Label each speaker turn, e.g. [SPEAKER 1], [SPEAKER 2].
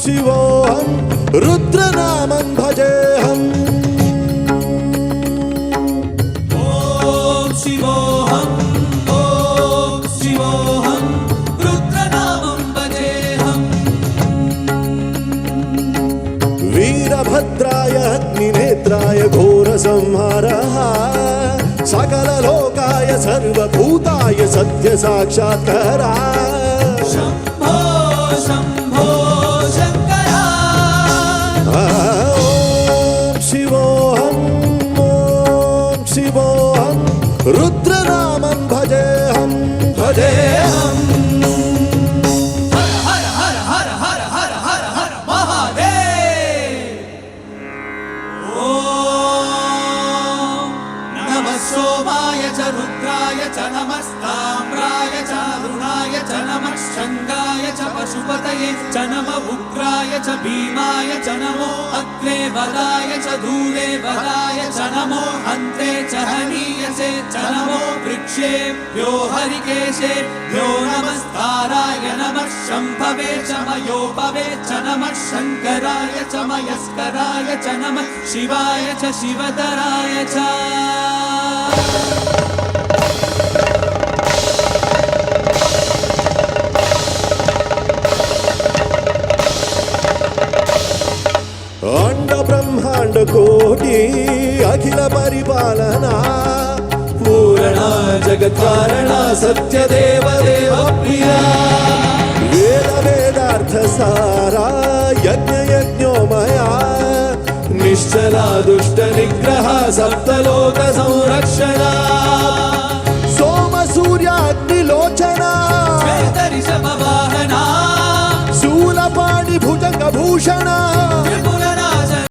[SPEAKER 1] शिवोऽहं रुद्रनामं भजेऽहम्
[SPEAKER 2] ॐ शिवोऽहं रुद्रनामं भजेऽहं
[SPEAKER 1] वीरभद्राय अग्निनेत्राय घोरसंहारः सकललोकाय सर्वभूताय सत्यसाक्षात्कारा
[SPEAKER 2] शम्भो शम्भो शङ्करा
[SPEAKER 1] ॐ शिवोऽहं रुद्रनामं भजेऽहं भजेऽहम्
[SPEAKER 2] हर हर हर हर हर हर हर महादेव ॐ नमः सोमाय च रुद्राय च नमस्ताम्राय च अरुणाय च नमः शङ्गाय च पशुपतये च नमः उग्राय च भीमाय च नमो अग्रे वदाय च दूरे वदाय च नमो हन्त्रे च हनीयसे च नमो वृक्षेभ्यो हरिकेशेभ्यो नमस्ताराय नमः शम्भवे च मयोपवे च नमः शङ्कराय च मयस्कराय च नमः शिवाय च शिवतराय च
[SPEAKER 1] अंड ब्रह्मांड कोटि अखिल परिपालना पूरणा जगत् कारणा सत्य देव देव प्रिया वेद वेदार्थ सारा यज्ञ यज्ञोमया निश्चला दुष्ट निग्रह सप्तलोक संरक्षणा सोम सूर्याग्निलोचना
[SPEAKER 2] ऋषभवाहना
[SPEAKER 1] शूलपाणि भुजंग भूषणा